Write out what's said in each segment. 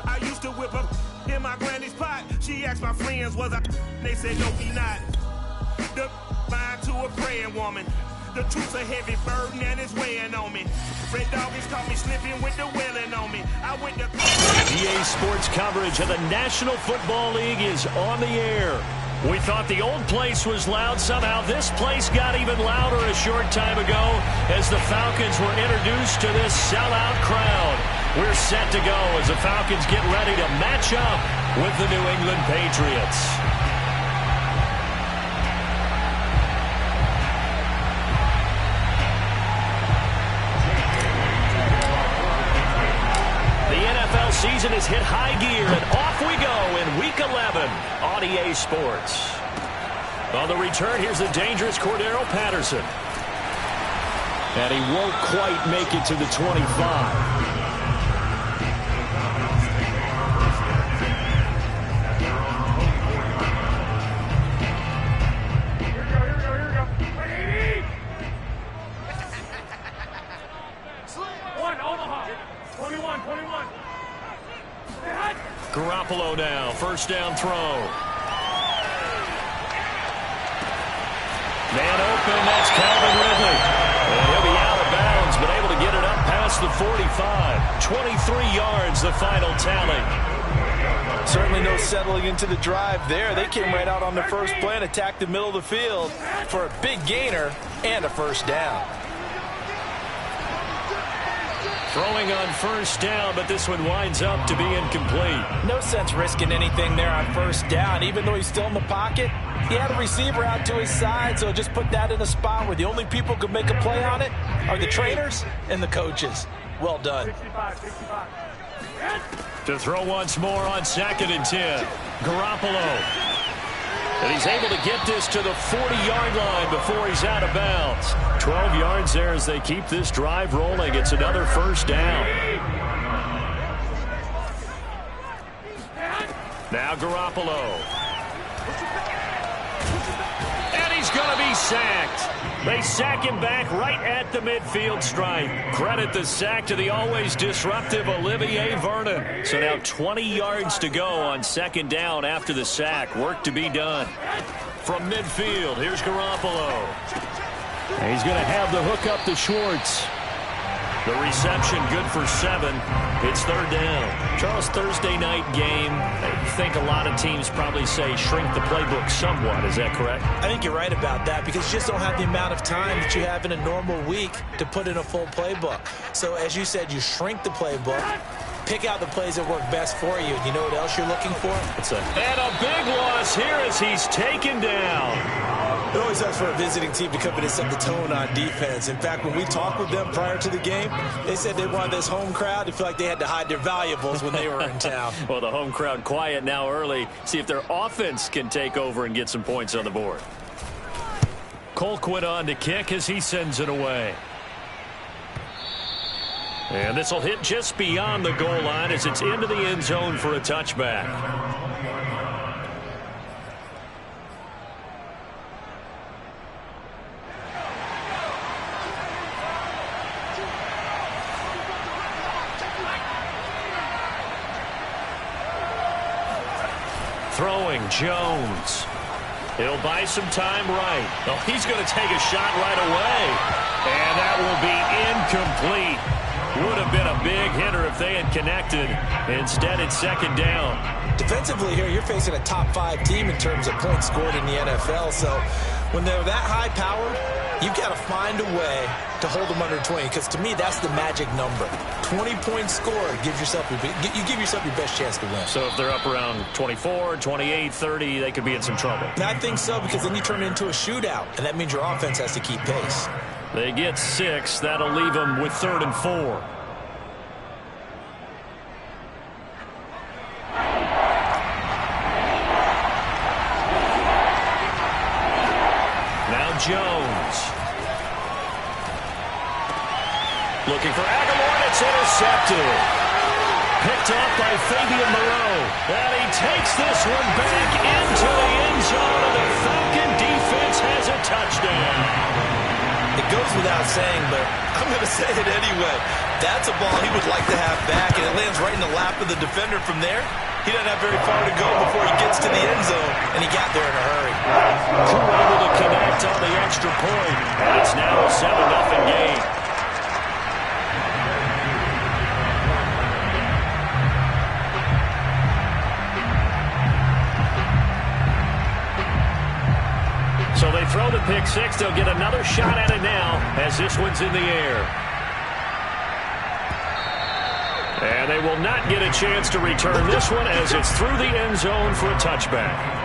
I used to whip up in my granny's pot. She asked my friends, was I? They said, no, we not. The mind to a praying woman. The truth's a heavy burden and it's weighing on me. Red Doggies caught me slipping with the wailing on me. I went to... EA Sports coverage of the National Football League is on the air. We thought the old place was loud. Somehow this place got even louder a short time ago as the Falcons were introduced to this sellout crowd. We're set to go as the Falcons get ready to match up with the New England Patriots. Season has hit high gear, and off we go in Week 11 on EA Sports. On the return, here's the dangerous Cordero Patterson. And he won't quite make it to the 25. Garoppolo now, first down throw. Man open, that's Calvin Ridley. And he'll be out of bounds, but able to get it up past the 45. 23 yards, the final tally. Certainly no settling into the drive there. They came right out on the first play and attacked the middle of the field for a big gainer and a first down. Throwing on first down, but this one winds up to be incomplete. No sense risking anything there on first down. Even though he's still in the pocket, he had a receiver out to his side, so just put that in a spot where the only people who can make a play on it are the trainers and the coaches. Well done. To throw once more on 2nd and 10. Garoppolo. And he's able to get this to the 40-yard line before he's out of bounds. 12 yards there as they keep this drive rolling. It's another first down. Now Garoppolo. And he's going to be sacked. They sack him back right at the midfield stripe. Credit the sack to the always disruptive Olivier Vernon. So now 20 yards to go on 2nd down after the sack. Work to be done. From midfield, here's Garoppolo. And he's going to have the hook up to Schwartz. The reception good for 7. It's 3rd down. Charles, Thursday night game. I think a lot of teams probably say shrink the playbook somewhat. Is that correct? I think you're right about that because you just don't have the amount of time that you have in a normal week to put in a full playbook. So as you said, you shrink the playbook, pick out the plays that work best for you. You know what else you're looking for? And a big loss here as he's taken down. It always helps for a visiting team to come in and set the tone on defense. In fact, when we talked with them prior to the game, they said they wanted this home crowd to feel like they had to hide their valuables when they were in town. Well, the home crowd quiet now early. See if their offense can take over and get some points on the board. Colquitt on to kick as he sends it away. And this will hit just beyond the goal line as it's into the end zone for a touchback. Throwing Jones. He'll buy some time right. Oh, he's going to take a shot right away. And that will be incomplete. Would have been a big hitter if they had connected. Instead, it's 2nd down. Defensively here, you're facing a top 5 team in terms of points scored in the NFL. So when they're that high-powered, you've got to find a way to hold them under 20. Because to me, that's the magic number. 20 points scored gives yourself you give yourself your best chance to win. So if they're up around 24, 28, 30, they could be in some trouble. And I think so because then you turn it into a shootout, and that means your offense has to keep pace. They get 6. That'll leave them with 3rd and 4. Jones. Looking for Aguilar, it's intercepted. Picked up by Fabian Moreau. And he takes this one back into the end zone, and the Falcon defense has a touchdown. It goes without saying, but I'm going to say it anyway. That's a ball he would like to have back, and it lands right in the lap of the defender from there. He doesn't have very far to go before he gets to the end zone, and he got there in a hurry. Crew able to connect on the extra point, and it's now a 7-0 game. So they throw the pick six. They'll get another shot at it now as this one's in the air. And they will not get a chance to return this one as it's through the end zone for a touchback.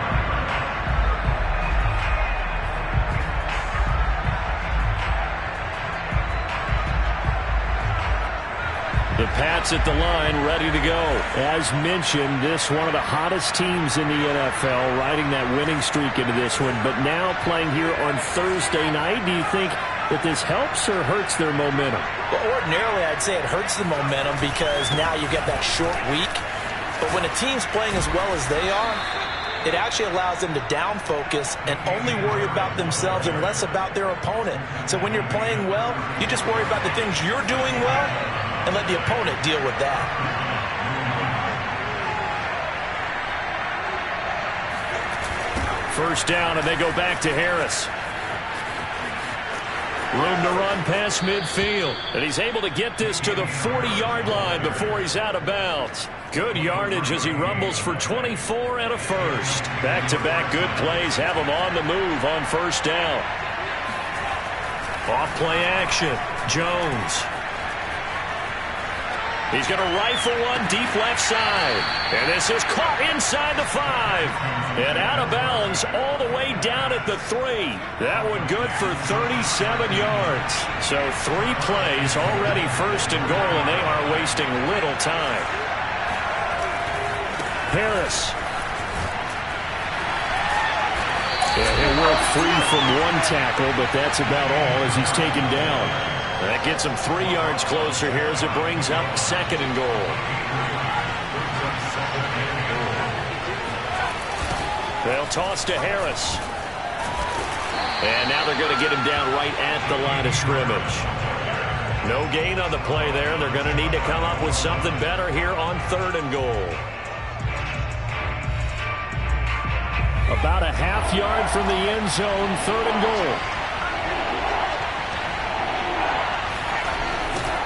The Pats at the line, ready to go. As mentioned, this one of the hottest teams in the NFL, riding that winning streak into this one, but now playing here on Thursday night. Do you think that this helps or hurts their momentum? Well, ordinarily, I'd say it hurts the momentum because now you get that short week. But when a team's playing as well as they are, it actually allows them to down focus and only worry about themselves and less about their opponent. So when you're playing well, you just worry about the things you're doing well and let the opponent deal with that. First down, and they go back to Harris. Room to run past midfield. And he's able to get this to the 40-yard line before he's out of bounds. Good yardage as he rumbles for 24 and a first. Back-to-back good plays have him on the move on first down. Off play action. Jones. He's going to rifle one deep left side. And this is caught inside the 5. And out of bounds all the way down at the 3. That one good for 37 yards. So 3 plays already first and goal, and they are wasting little time. Harris. And he'll work free from one tackle, but that's about all as he's taken down. That gets him 3 yards closer here as it brings up second and goal. They'll toss to Harris. And now they're going to get him down right at the line of scrimmage. No gain on the play there. They're going to need to come up with something better here on third and goal. About a half yard from the end zone, third and goal.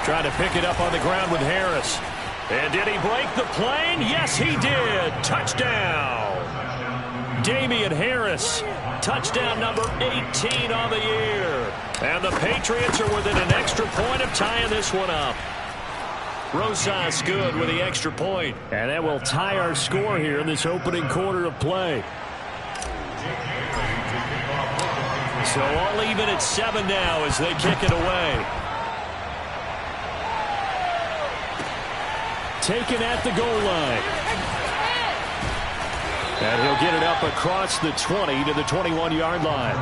Trying to pick it up on the ground with Harris. And did he break the plane? Yes, he did. Touchdown. Damian Harris. Touchdown number 18 on the year. And the Patriots are within an extra point of tying this one up. Rosas good with the extra point. And that will tie our score here in this opening quarter of play. So all even at 7 now as they kick it away. Taken at the goal line. And he'll get it up across the 20 to the 21-yard line.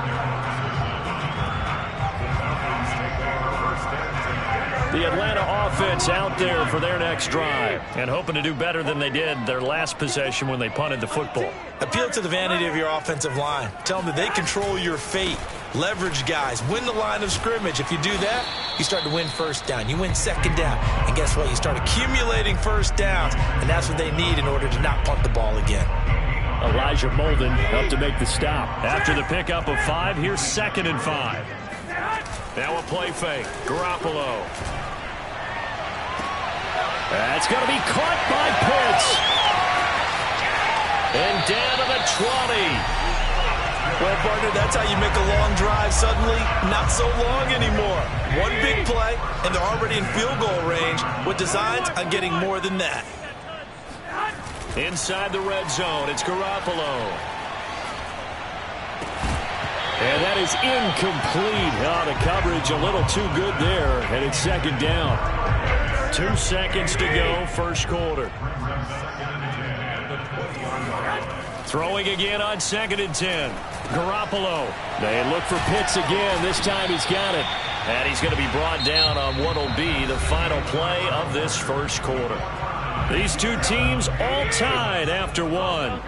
The Atlanta offense out there for their next drive and hoping to do better than they did their last possession when they punted the football. Appeal to the vanity of your offensive line. Tell them that they control your fate. Leverage guys. Win the line of scrimmage. If you do that, you start to win first down. You win second down. And guess what? You start accumulating first downs. And that's what they need in order to not punt the ball again. Elijah Molden up to make the stop. After the pickup of 5, here's 2nd and 5. Now a play fake. Garoppolo. That's going to be caught by Pitts. And down to the 20. Well, partner, that's how you make a long drive suddenly not so long anymore. One big play, and they're already in field goal range with designs on getting more than that. Inside the red zone, it's Garoppolo. And that is incomplete. Oh, the coverage a little too good there, and it's second down. 2 seconds to go, first quarter. Throwing again on 2nd and 10. Garoppolo. They look for Pitts again. This time he's got it. And he's going to be brought down on what will be the final play of this first quarter. These two teams all tied after 1.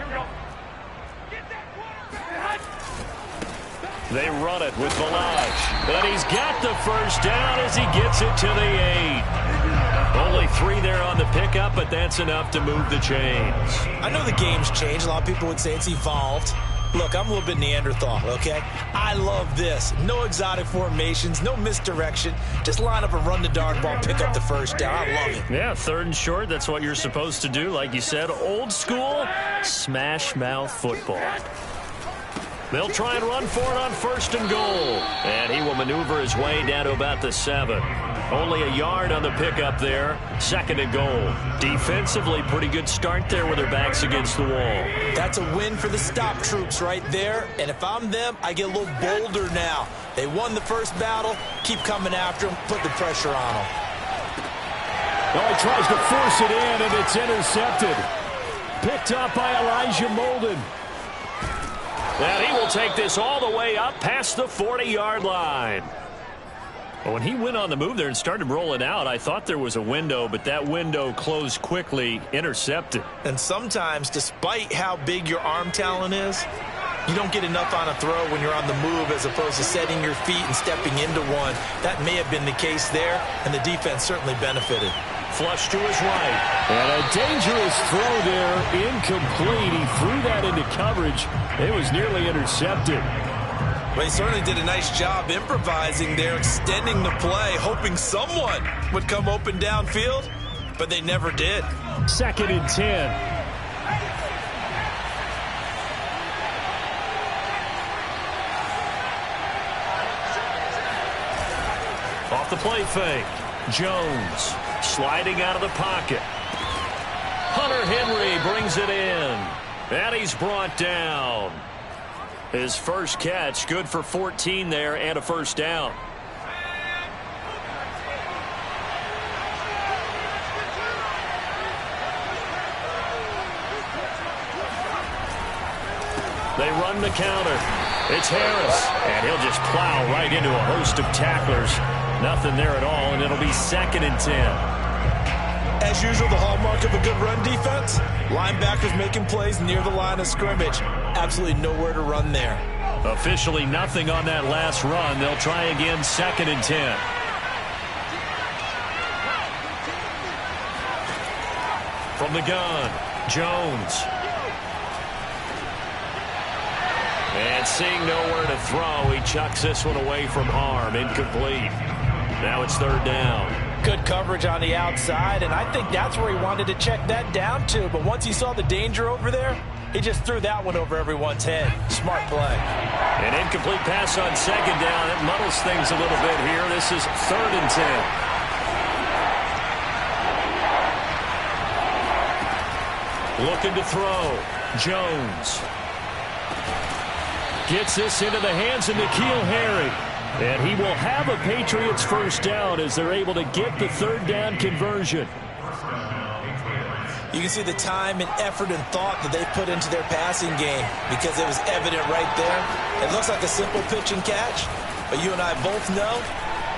They run it with Ballage. And he's got the first down as he gets it to the 8. Only 3 there on the pickup, but that's enough to move the chains. I know the game's changed. A lot of people would say it's evolved. Look, I'm a little bit Neanderthal, okay? I love this. No exotic formations, no misdirection. Just line up and run the darn ball, pick up the first down. I love it. Yeah, 3rd and short. That's what you're supposed to do. Like you said, old school, smash mouth football. They'll try and run for it on 1st and goal. And he will maneuver his way down to about the 7. Only a yard on the pickup there. 2nd and goal. Defensively, pretty good start there with their backs against the wall. That's a win for the stop troops right there. And if I'm them, I get a little bolder now. They won the first battle. Keep coming after them. Put the pressure on them. Oh, he tries to force it in, and it's intercepted. Picked up by Elijah Molden. And he will take this all the way up past the 40-yard line. When he went on the move there and started rolling out, I thought there was a window, but that window closed quickly, intercepted. And sometimes, despite how big your arm talent is, you don't get enough on a throw when you're on the move as opposed to setting your feet and stepping into one. That may have been the case there, and the defense certainly benefited. Flush to his right. And a dangerous throw there, incomplete. He threw that into coverage. It was nearly intercepted. Well, he certainly did a nice job improvising there, extending the play, hoping someone would come open downfield, but they never did. 2nd and 10. Off the play fake. Jones sliding out of the pocket. Hunter Henry brings it in. And he's brought down. His first catch, good for 14 there and a first down. They run the counter. It's Harris, and he'll just plow right into a host of tacklers. Nothing there at all, and it'll be 2nd and 10. As usual, the hallmark of a good run defense, linebackers making plays near the line of scrimmage. Absolutely nowhere to run there. Officially nothing on that last run. They'll try again, 2nd and 10. From the gun, Jones. And seeing nowhere to throw, he chucks this one away from harm. Incomplete. Now it's 3rd down. Good coverage on the outside, and I think that's where he wanted to check that down to. But once he saw the danger over there, he just threw that one over everyone's head. Smart play. An incomplete pass on 2nd down. It muddles things a little bit here. This is 3rd and 10. Looking to throw. Jones. Gets this into the hands of N'Keal Harry. And he will have a Patriots first down as they're able to get the 3rd down conversion. You can see the time and effort and thought that they put into their passing game because it was evident right there. It looks like a simple pitch and catch, but you and I both know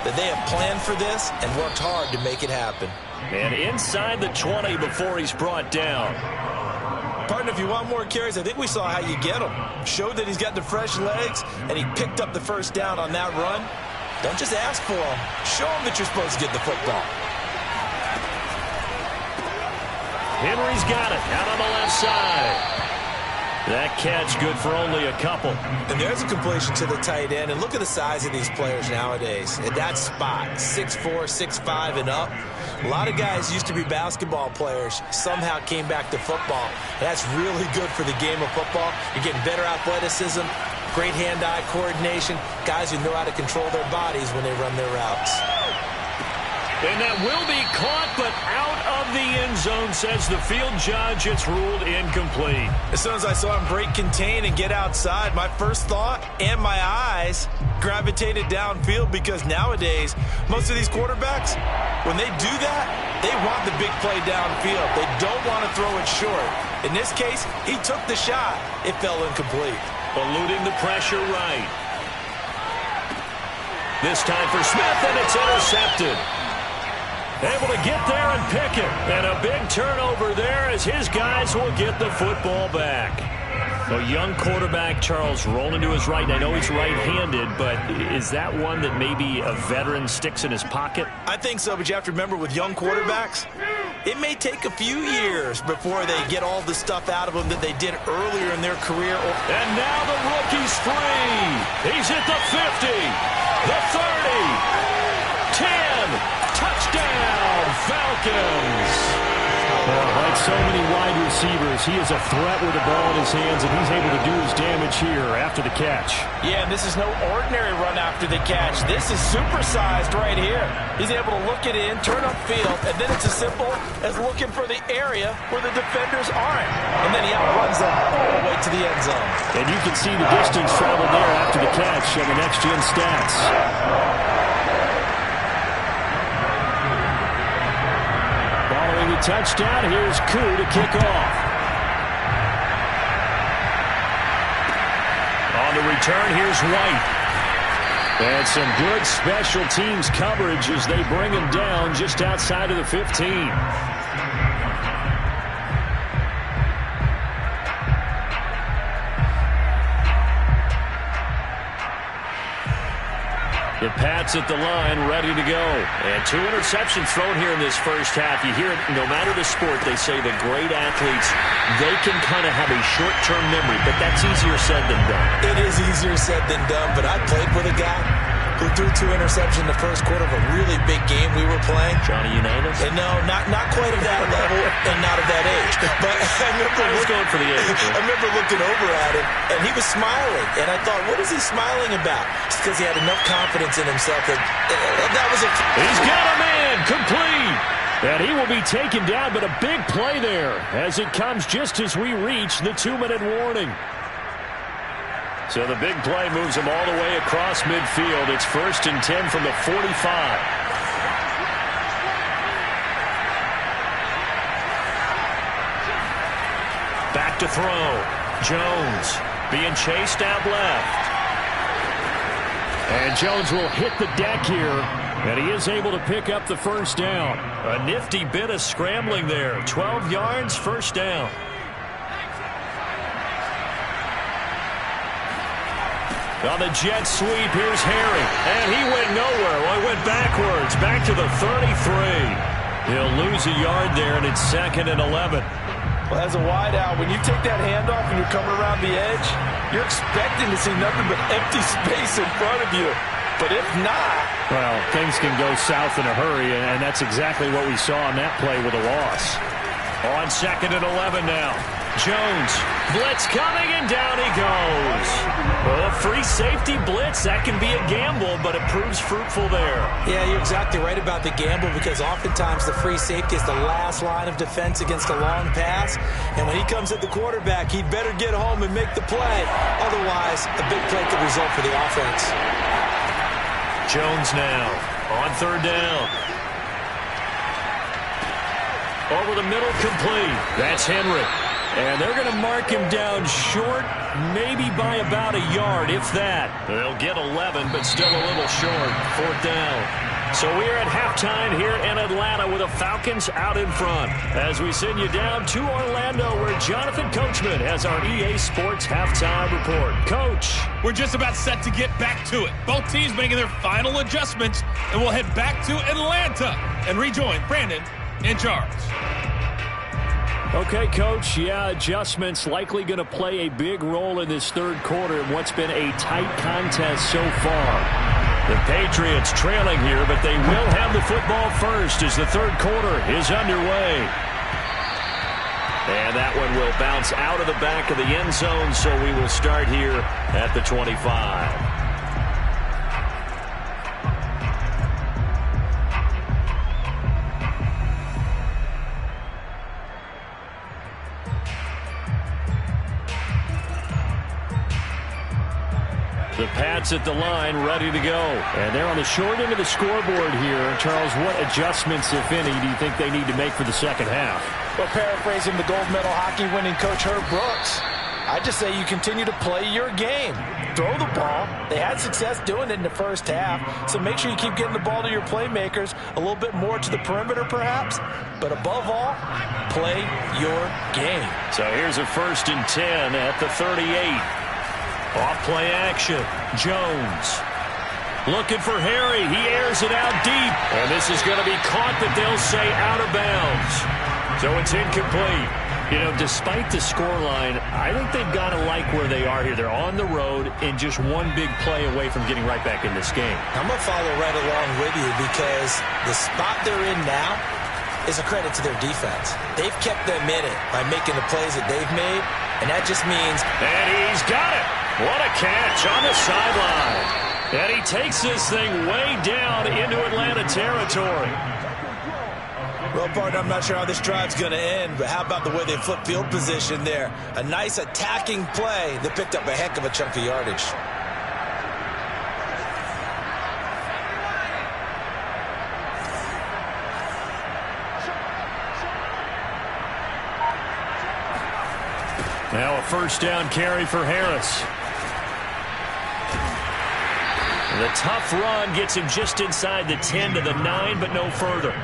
that they have planned for this and worked hard to make it happen. And inside the 20 before he's brought down. Partner, if you want more carries, I think we saw how you get him. Showed that he's got the fresh legs, and he picked up the first down on that run. Don't just ask for him. Show him that you're supposed to get the football. Henry's got it out on the left side. That catch good for only a couple. And there's a completion to the tight end. And look at the size of these players nowadays. At that spot, 6'4", 6'5", and up. A lot of guys used to be basketball players, somehow came back to football. That's really good for the game of football. You're getting better athleticism, great hand-eye coordination, guys who know how to control their bodies when they run their routes. And that will be caught, but out of the end zone, says the field judge. It's ruled incomplete. As soon as I saw him break contain and get outside, my first thought and my eyes gravitated downfield because nowadays, most of these quarterbacks, when they do that, they want the big play downfield. They don't want to throw it short. In this case, he took the shot. It fell incomplete. Eluding the pressure right. This time for Smith, and it's intercepted. Able to get there and pick it. And a big turnover there as his guys will get the football back. A young quarterback, Charles, rolling to his right. And I know he's right-handed, but is that one that maybe a veteran sticks in his pocket? I think so, but you have to remember with young quarterbacks, it may take a few years before they get all the stuff out of them that they did earlier in their career. And now the rookie's free. He's at the 50, the 30, 10, touchdown, Falcons. Like so many wide receivers, he is a threat with the ball in his hands, and he's able to do his damage here after the catch. Yeah, and this is no ordinary run after the catch. This is supersized right here. He's able to look it in, turn upfield, and then it's as simple as looking for the area where the defenders aren't. And then he outruns them all the way to the end zone. And you can see the distance traveled there after the catch on the next-gen stats. Following the touchdown, here's Koo to kick off. On the return, here's White. And some good special teams coverage as they bring him down just outside of the 15. The Pats at the line, ready to go. And 2 interceptions thrown here in this first half. You hear it, no matter the sport, they say the great athletes, they can kind of have a short-term memory, but that's easier said than done. It is easier said than done, but I played with a guy who threw 2 interceptions in the first quarter of a really big game we were playing. Johnny Unitas? And no, not quite of that level and not of that age. But I was going for the age. I remember looking over at him, and he was smiling. And I thought, what is he smiling about? It's because he had enough confidence in himself that was a... He's got a man, complete. And he will be taken down, but a big play there as it comes just as we reach the 2-minute warning. So the big play moves him all the way across midfield. It's 1st and 10 from the 45. Back to throw. Jones being chased out left. And Jones will hit the deck here, and he is able to pick up the first down. A nifty bit of scrambling there. 12 yards, first down. On the jet sweep, here's Harry. And he went nowhere. Well, he went backwards, back to the 33. He'll lose a yard there, and it's 2nd and 11. Well, as a wideout, when you take that handoff and you're coming around the edge, you're expecting to see nothing but empty space in front of you. But if not... Well, things can go south in a hurry, and that's exactly what we saw on that play with a loss. On 2nd and 11 now. Jones, blitz coming, and down he goes. Well, a free safety blitz, that can be a gamble, but it proves fruitful there. Yeah, you're exactly right about the gamble, because oftentimes the free safety is the last line of defense against a long pass. And when he comes at the quarterback, he'd better get home and make the play. Otherwise, a big play could result for the offense. Jones now on 3rd down. Over the middle, complete. That's Henry. And they're going to mark him down short, maybe by about a yard, if that. They'll get 11, but still a little short. 4th down. So we're at halftime here in Atlanta with the Falcons out in front. As we send you down to Orlando, where Jonathan Coachman has our EA Sports halftime report. Coach. We're just about set to get back to it. Both teams making their final adjustments, and we'll head back to Atlanta and rejoin Brandon and Charles. Okay, Coach, yeah, adjustments likely going to play a big role in this 3rd quarter in what's been a tight contest so far. The Patriots trailing here, but they will have the football first as the 3rd quarter is underway. And that one will bounce out of the back of the end zone, so we will start here at the 25. The Pats at the line, ready to go. And they're on the short end of the scoreboard here. Charles, what adjustments, if any, do you think they need to make for the second half? Well, paraphrasing the gold medal hockey winning coach Herb Brooks, I just say you continue to play your game. Throw the ball. They had success doing it in the first half, so make sure you keep getting the ball to your playmakers, a little bit more to the perimeter perhaps, but above all, play your game. So here's a 1st and 10 at the 38. Off play action. Jones looking for Harry. He airs it out deep, and this is going to be caught, but they'll say out of bounds. So it's incomplete. You know, despite the scoreline, I think they've got to like where they are here. They're on the road and just one big play away from getting right back in this game. I'm going to follow right along with you because the spot they're in now is a credit to their defense. They've kept them in it by making the plays that they've made, and that just means... And he's got it. What a catch on the sideline. And he takes this thing way down into Atlanta territory. Well, partner, I'm not sure how this drive's going to end, but how about the way they flip field position there? A nice attacking play that picked up a heck of a chunk of yardage. Now a 1st down carry for Harris. The tough run gets him just inside the 10 to the 9, but no further.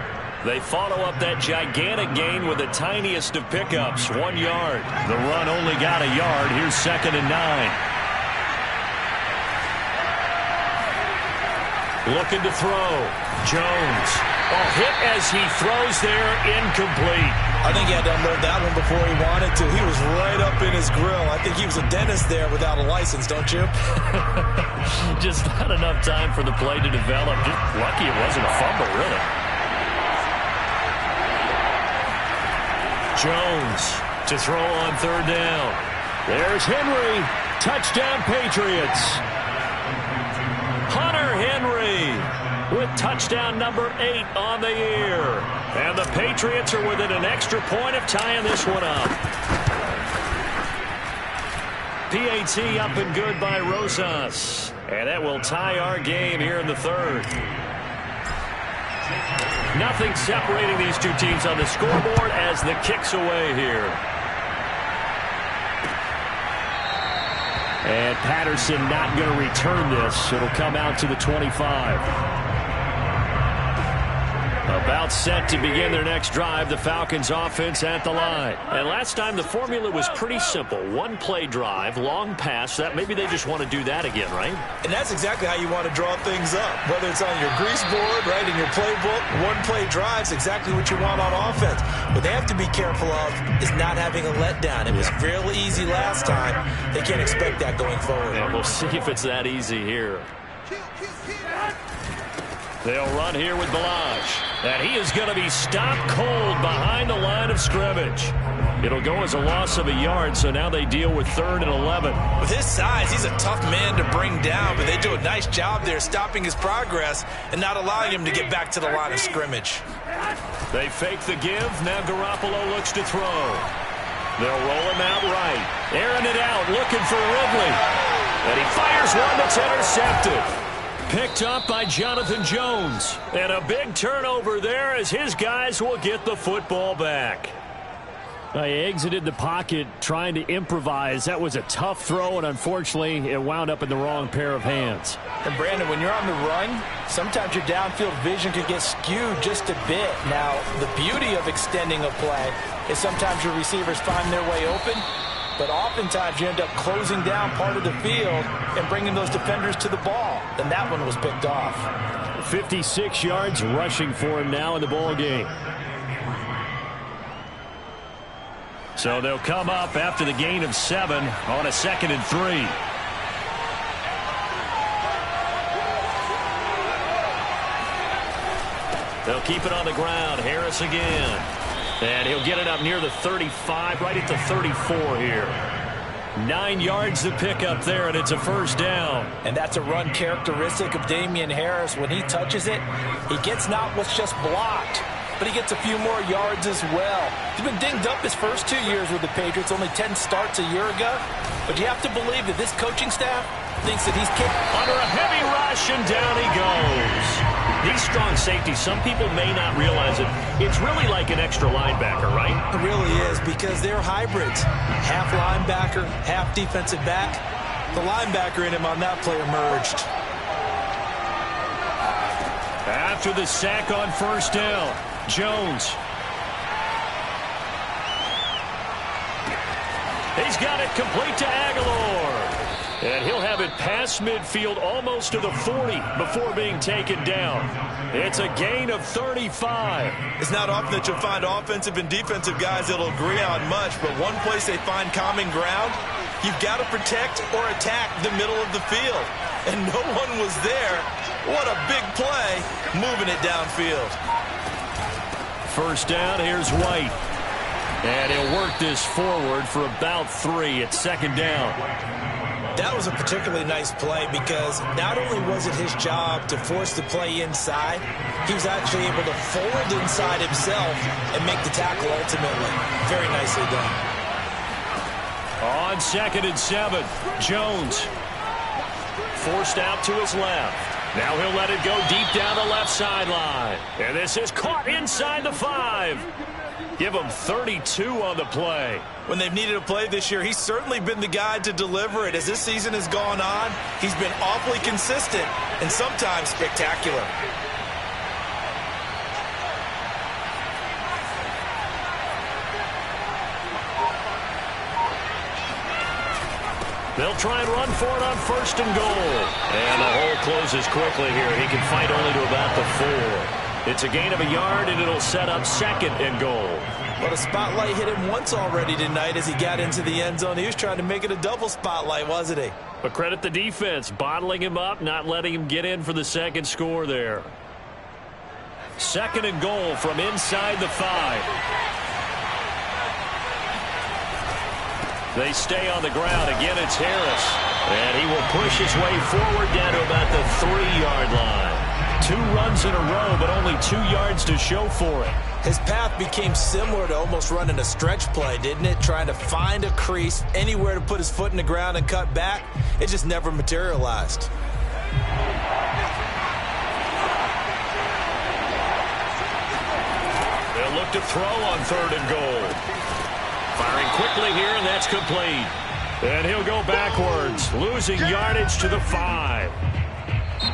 They follow up that gigantic gain with the tiniest of pickups, 1 yard. The run only got a yard. Here's 2nd and 9. Looking to throw. Jones. A hit as he throws there, incomplete. I think he had to unload that one before he wanted to. He was right up in his grill. I think he was a dentist there without a license, don't you? Just not enough time for the play to develop. Just lucky it wasn't a fumble, really. Jones to throw on 3rd down. There's Henry. Touchdown, Patriots. Hunter Henry with touchdown number 8 on the year. And the Patriots are within an extra point of tying this one up. PAT up and good by Rosas. And that will tie our game here in the 3rd. Nothing separating these two teams on the scoreboard as the kick's away here. And Patterson not going to return this. It'll come out to the 25. About set to begin their next drive, the Falcons offense at the line. And last time the formula was pretty simple. 1-play drive, long pass. That maybe they just want to do that again, right? And that's exactly how you want to draw things up. Whether it's on your grease board, right, in your playbook, 1-play drive's exactly what you want on offense. What they have to be careful of is not having a letdown. It was fairly easy last time. They can't expect that going forward. And we'll see if it's that easy here. They'll run here with Balazs. And he is going to be stopped cold behind the line of scrimmage. It'll go as a loss of a yard, so now they deal with 3rd and 11. With his size, he's a tough man to bring down, but they do a nice job there stopping his progress and not allowing him to get back to the line of scrimmage. They fake the give. Now Garoppolo looks to throw. They'll roll him out right. Airing it out, looking for Ridley. And he fires one that's intercepted. Picked up by Jonathan Jones. And a big turnover there as his guys will get the football back. He exited the pocket trying to improvise. That was a tough throw, and unfortunately, it wound up in the wrong pair of hands. And Brandon, when you're on the run, sometimes your downfield vision could get skewed just a bit. Now, the beauty of extending a play is sometimes your receivers find their way open, but oftentimes you end up closing down part of the field and bringing those defenders to the ball. And that one was picked off. 56 yards rushing for him now in the ball game. So they'll come up after the gain of 7 on a 2nd and 3. They'll keep it on the ground. Harris again. And he'll get it up near the 35, right at the 34 here. 9 yards to pick up there, and it's a 1st down. And that's a run characteristic of Damian Harris. When he touches it, he gets not what's just blocked, but he gets a few more yards as well. He's been dinged up his first 2 years with the Patriots, only 10 starts a year ago. But you have to believe that this coaching staff thinks that he's capable. Under a heavy rush, and down he goes. These strong safeties, some people may not realize it. It's really like an extra linebacker, right? It really is, because they're hybrids. Half linebacker, half defensive back. The linebacker in him on that play emerged. After the sack on first down, Jones. He's got it complete to Aguilar. And he'll have it past midfield almost to the 40 before being taken down. It's a gain of 35. It's not often that you'll find offensive and defensive guys that'll agree on much, but one place they find common ground, you've got to protect or attack the middle of the field. And no one was there. What a big play, moving it downfield. First down, here's White. And he'll work this forward for about 3 at second down. That was a particularly nice play because not only was it his job to force the play inside, he was actually able to fold inside himself and make the tackle ultimately. Very nicely done. On 2nd and 7, Jones. Forced out to his left. Now he'll let it go deep down the left sideline. And this is caught inside the 5. Give him 32 on the play. When they've needed a play this year, he's certainly been the guy to deliver it. As this season has gone on, he's been awfully consistent and sometimes spectacular. They'll try and run for it on 1st and goal. And the hole closes quickly here. He can fight only to about the 4. It's a gain of a yard, and it'll set up 2nd and goal. Well, the spotlight hit him once already tonight as he got into the end zone. He was trying to make it a double spotlight, wasn't he? But credit the defense, bottling him up, not letting him get in for the 2nd score there. 2nd and goal from inside the 5. They stay on the ground. Again, it's Harris. And he will push his way forward down to about the 3-yard line. 2 runs in a row, but only 2 yards to show for it. His path became similar to almost running a stretch play, didn't it? Trying to find a crease, anywhere to put his foot in the ground and cut back. It just never materialized. They'll look to throw on 3rd and goal. Firing quickly here, and that's complete. And he'll go backwards, losing yardage to the 5.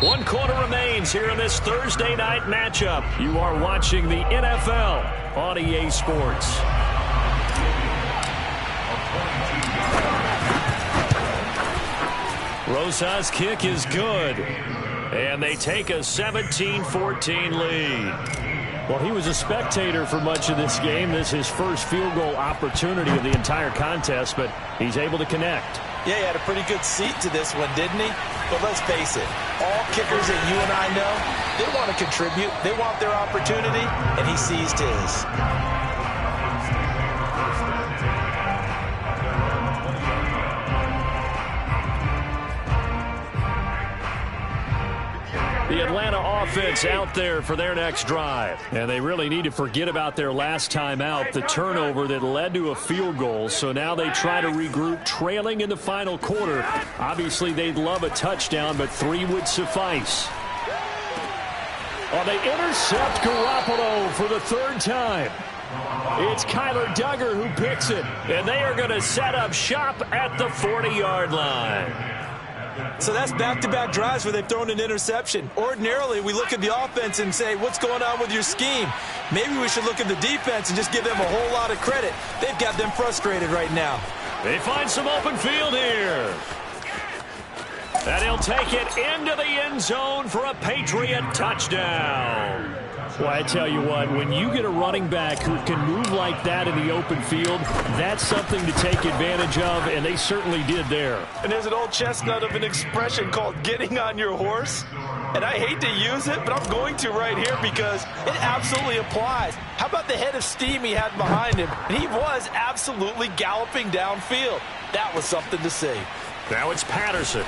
1 quarter remains here in this Thursday night matchup. You are watching the NFL on EA Sports. Rosas' kick is good. And they take a 17-14 lead. Well, he was a spectator for much of this game. This is his first field goal opportunity of the entire contest, but he's able to connect. Yeah, he had a pretty good seat to this one, didn't he? But let's face it, all kickers that you and I know, they want to contribute. They want their opportunity, and he seized his. The Atlanta offense out there for their next drive. And they really need to forget about their last time out, the turnover that led to a field goal. So now they try to regroup, trailing in the final quarter. Obviously, they'd love a touchdown, but 3 would suffice. Oh, they intercept Garoppolo for the 3rd time. It's Kyler Duggar who picks it. And they are going to set up shop at the 40-yard line. So that's back-to-back drives where they've thrown an interception. Ordinarily, we look at the offense and say, what's going on with your scheme? Maybe we should look at the defense and just give them a whole lot of credit. They've got them frustrated right now. They find some open field here. And he'll take it into the end zone for a Patriot touchdown. Well, I tell you what, when you get a running back who can move like that in the open field, that's something to take advantage of, and they certainly did there. And there's an old chestnut of an expression called getting on your horse. And I hate to use it, but I'm going to right here because it absolutely applies. How about the head of steam he had behind him? And he was absolutely galloping downfield. That was something to see. Now it's Patterson.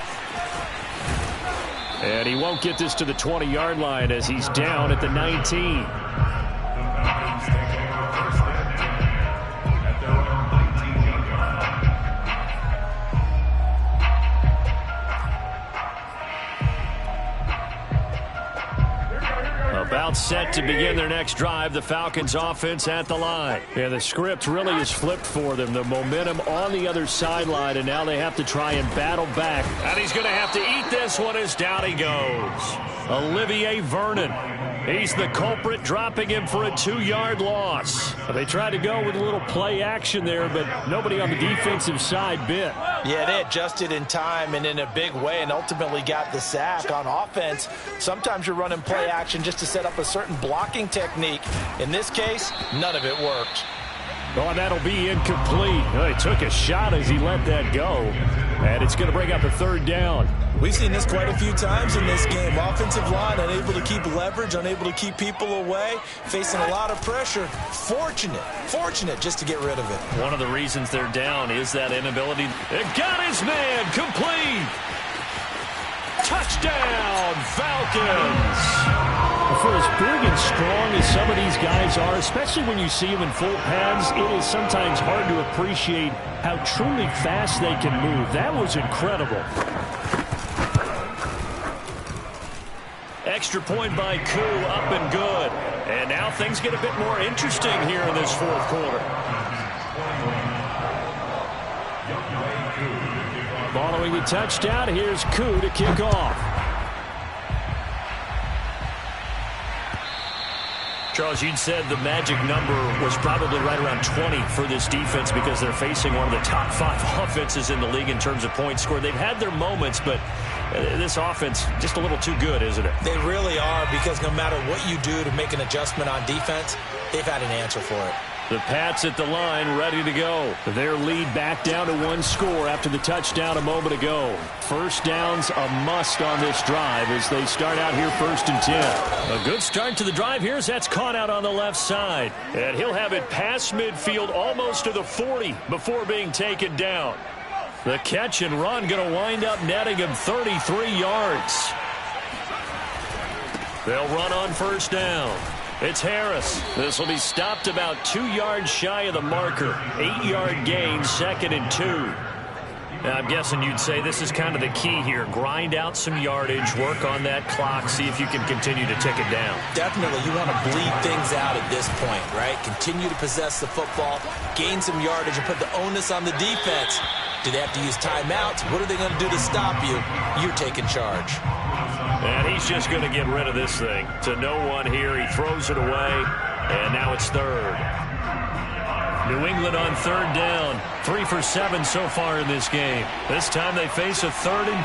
And he won't get this to the 20-yard line as he's down at the 19. timeout set to begin their next drive. The Falcons offense at the line. And the script really is flipped for them. The momentum on the other sideline, and now they have to try and battle back. And he's going to have to eat this one as down he goes. Olivier Vernon. He's the culprit, dropping him for a 2-yard loss. They tried to go with a little play action there, but nobody on the defensive side bit. Yeah, they adjusted in time and in a big way and ultimately got the sack. On offense, sometimes you're running play action just to set up a certain blocking technique. In this case, none of it worked. Oh, and that'll be incomplete. Oh, he took a shot as he let that go. And it's going to bring up a third down. We've seen this quite a few times in this game. Offensive line unable to keep leverage, unable to keep people away, facing a lot of pressure. Fortunate just to get rid of it. One of the reasons they're down is that inability. It got his man complete. Touchdown, Falcons. For as big and strong as some of these guys are, especially when you see them in full pads, it is sometimes hard to appreciate how truly fast they can move. That was incredible. Extra point by Koo, up and good. And now things get a bit more interesting here in this fourth quarter. Following the touchdown, here's Koo to kick off. Charles, you'd said the magic number was probably right around 20 for this defense because they're facing one of the top 5 offenses in the league in terms of points scored. They've had their moments, but this offense just a little too good, isn't it? They really are, because no matter what you do to make an adjustment on defense, they've had an answer for it. The Pats at the line, ready to go. Their lead back down to 1 score after the touchdown a moment ago. First down's a must on this drive as they start out here 1st and 10. A good start to the drive here as that's caught out on the left side. And he'll have it past midfield almost to the 40 before being taken down. The catch and run going to wind up netting him 33 yards. They'll run on first down. It's Harris. This will be stopped about 2 yards shy of the marker. 8-yard gain, 2nd and 2. Now, I'm guessing you'd say this is kind of the key here. Grind out some yardage, work on that clock, see if you can continue to tick it down. Definitely, you want to bleed things out at this point, right? Continue to possess the football, gain some yardage, and put the onus on the defense. Do they have to use timeouts? What are they going to do to stop you? You're taking charge. And he's just going to get rid of this thing. To no one here. He throws it away, and now it's 3rd. New England on 3rd down. 3 for 7 so far in this game. This time they face a 3rd and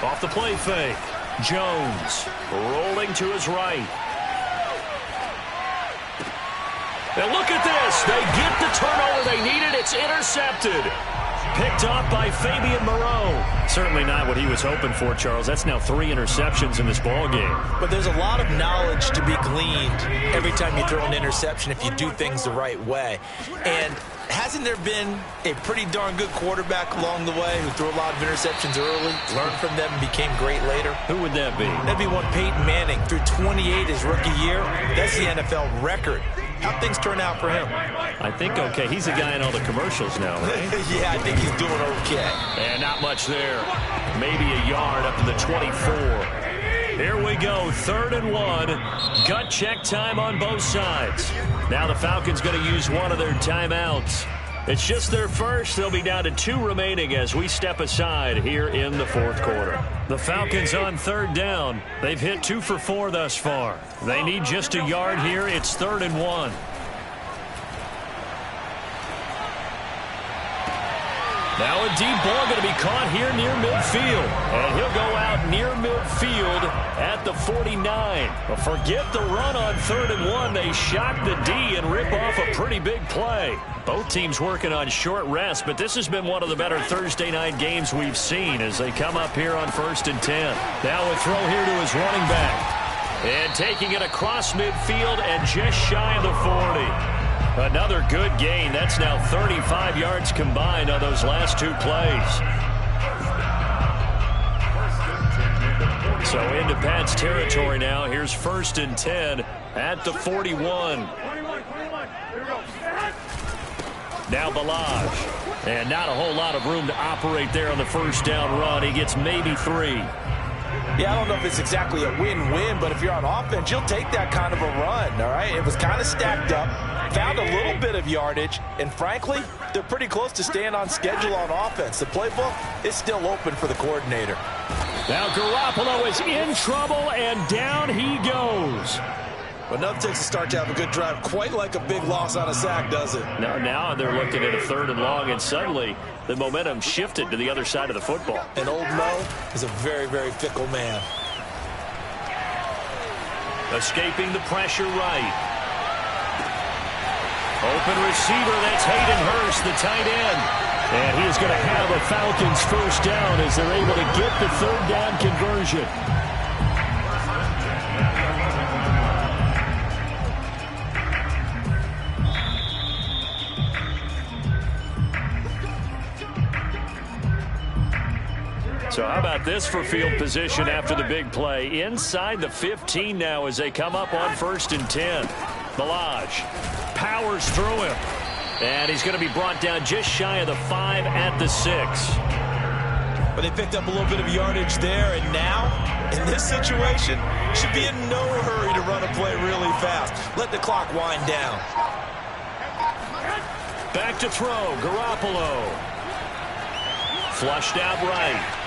2. Off the play fake. Jones rolling to his right. Now look at this. They get the turnover they needed. It's intercepted. Picked off by Fabian Moreau. Certainly not what he was hoping for, Charles. That's now 3 interceptions in this ball game. But there's a lot of knowledge to be gleaned every time you throw an interception if you do things the right way. And hasn't there been a pretty darn good quarterback along the way who threw a lot of interceptions early, learned from them, and became great later? Who would that be? That'd be one Peyton Manning. Threw 28 his rookie year. That's the NFL record. How'd things turn out for him? I think okay. He's the guy in all the commercials now, right? Yeah, I think he's doing okay. And not much there. Maybe a yard up to the 24. Here we go, 3rd and 1. Gut check time on both sides. Now the Falcons going to use one of their timeouts. It's just their first. They'll be down to 2 remaining as we step aside here in the 4th quarter. The Falcons on 3rd down. They've hit 2 for 4 thus far. They need just a yard here. It's 3rd and 1. Now a deep ball going to be caught here near midfield. And he'll go out near midfield at the 49. But forget the run on 3rd and 1. They shock the D and rip off a pretty big play. Both teams working on short rest, but this has been one of the better Thursday night games we've seen as they come up here on 1st and 10. Now a throw here to his running back. And taking it across midfield and just shy of the 40. Another good gain. That's now 35 yards combined on those last 2 plays. So into Pat's territory now. Here's 1st and 10 at the 41. Now Balaj. And not a whole lot of room to operate there on the first down run. He gets maybe 3. Yeah, I don't know if it's exactly a win-win, but if you're on offense, you'll take that kind of a run, all right? It was kind of stacked up, found a little bit of yardage, and frankly, they're pretty close to staying on schedule on offense. The playbook is still open for the coordinator. Now Garoppolo is in trouble, and down he goes. But nothing takes a start to have a good drive, quite like a big loss on a sack, does it? Now they're looking at a 3rd and long, and suddenly the momentum shifted to the other side of the football. And old Mo is a very, very fickle man. Escaping the pressure right. Open receiver, that's Hayden Hurst, the tight end. And he is going to have a Falcons first down as they're able to get the 3rd down conversion. So how about this for field position after the big play? Inside the 15 now as they come up on 1st and 10. Ballage powers through him. And he's going to be brought down just shy of the 5 at the 6. But they picked up a little bit of yardage there, and now, in this situation, should be in no hurry to run a play really fast. Let the clock wind down. Back to throw, Garoppolo. Flushed out right.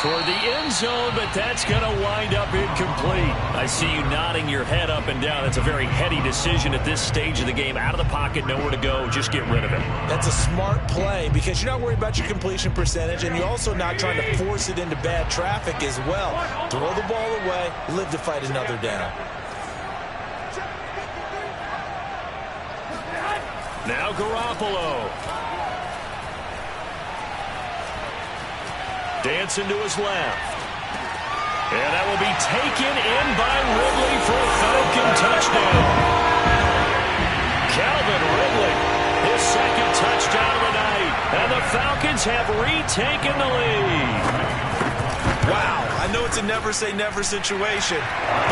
Toward the end zone, but that's going to wind up incomplete. I see you nodding your head up and down. That's a very heady decision at this stage of the game. Out of the pocket, nowhere to go. Just get rid of it. That's a smart play because you're not worried about your completion percentage, and you're also not trying to force it into bad traffic as well. Throw the ball away, live to fight another down. Now Garoppolo. Dancing to his left. And that will be taken in by Ridley for a Falcon touchdown. Calvin Ridley, his 2nd touchdown of the night. And the Falcons have retaken the lead. Wow, I know it's a never-say-never situation,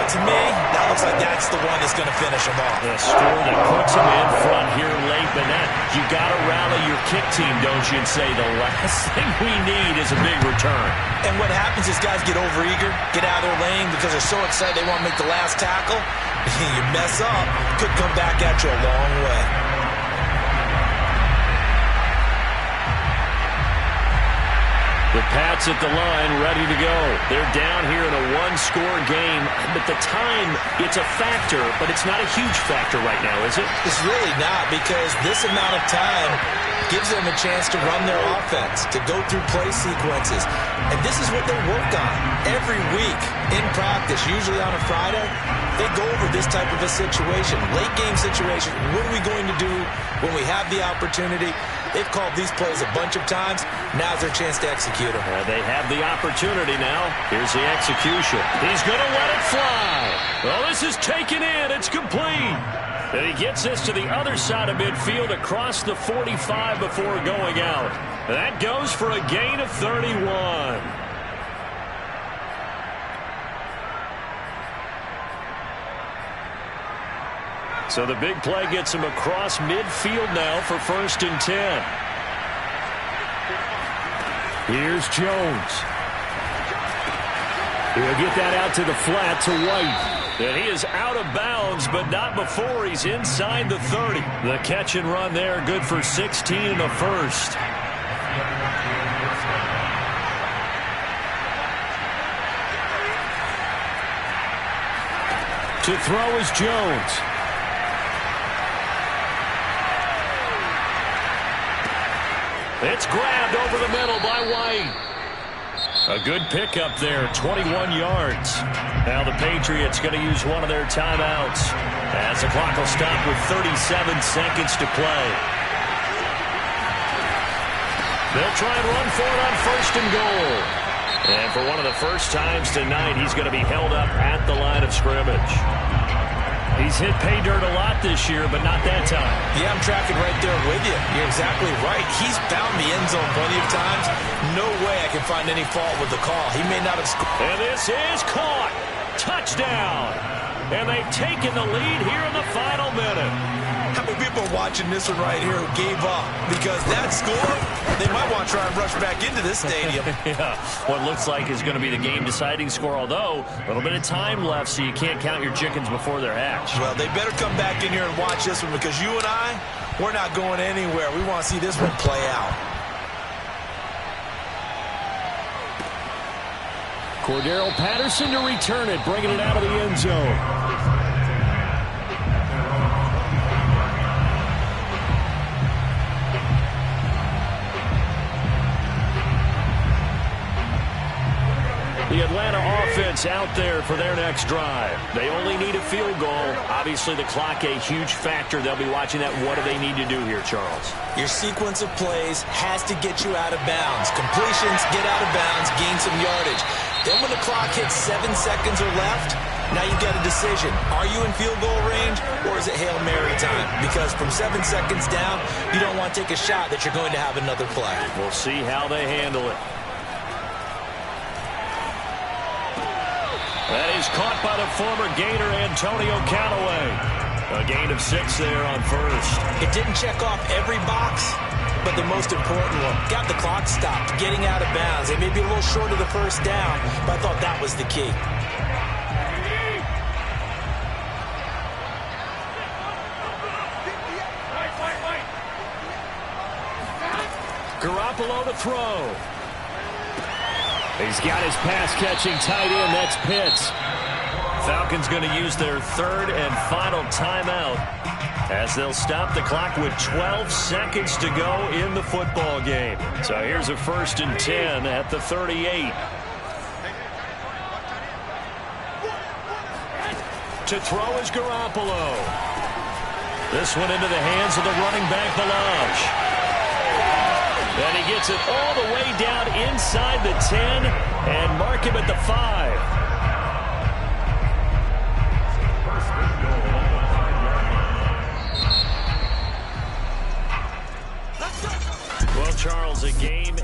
but to me, that looks like that's the one that's going to finish them off. A score that puts them in front here late, but you got to rally your kick team, don't you, and say the last thing we need is a big return. And what happens is guys get overeager, get out of their lane because they're so excited they want to make the last tackle. You mess up, could come back at you a long way. The Pats at the line, ready to go. They're down here in a 1-score game, but the time, it's a factor, but it's not a huge factor right now, is it? It's really not, because this amount of time gives them a chance to run their offense, to go through play sequences. And this is what they work on every week in practice, usually on a Friday. They go over this type of a situation, late game situation. What are we going to do when we have the opportunity? They've called these plays a bunch of times. Now's their chance to execute them. They have the opportunity now. Here's the execution. He's going to let it fly. Well, this is taken in. It's complete. And he gets this to the other side of midfield across the 45 before going out. That goes for a gain of 31. So the big play gets him across midfield now for 1st and 10. Here's Jones. He'll get that out to the flat to White. And he is out of bounds, but not before he's inside the 30. The catch and run there, good for 16 in the first. To throw is Jones. It's grabbed over the middle by White. A good pickup there, 21 yards. Now the Patriots going to use one of their timeouts as the clock will stop with 37 seconds to play. They'll try and run for it on 1st and goal. And for one of the first times tonight, he's going to be held up at the line of scrimmage. He's hit pay dirt a lot this year, but not that time. Yeah, I'm tracking right there with you. You're exactly right. He's found the end zone plenty of times. No way I can find any fault with the call. He may not have scored. And this is caught. Touchdown. And they've taken the lead here in the final minute. How many people are watching this one right here who gave up? Because that score, they might want to try and rush back into this stadium. Yeah, what looks like is going to be the game-deciding score, although a little bit of time left, so you can't count your chickens before they're hatched. Well, they better come back in here and watch this one, because you and I, we're not going anywhere. We want to see this one play out. Cordero Patterson to return it, bringing it out of the end zone. The Atlanta offense out there for their next drive. They only need a field goal. Obviously, the clock a huge factor. They'll be watching that. What do they need to do here, Charles? Your sequence of plays has to get you out of bounds. Completions, get out of bounds, gain some yardage. Then when the clock hits 7 seconds or left, now you've got a decision. Are you in field goal range, or is it Hail Mary time? Because from 7 seconds down, you don't want to take a shot that you're going to have another play. We'll see how they handle it. That is caught by the former Gator Antonio Callaway. A gain of 6 there on first. It didn't check off every box, but the most important one. Got the clock stopped, getting out of bounds. They may be a little short of the first down, but I thought that was the key. Garoppolo to throw. He's got his pass-catching tight end. That's Pitts. Falcons going to use their third and final timeout as they'll stop the clock with 12 seconds to go in the football game. So here's a 1st and 10 at the 38. To throw is Garoppolo. This one into the hands of the running back, Ballage. And he gets it all the way down inside the 10 and mark him at the 5. Well, Charles, a game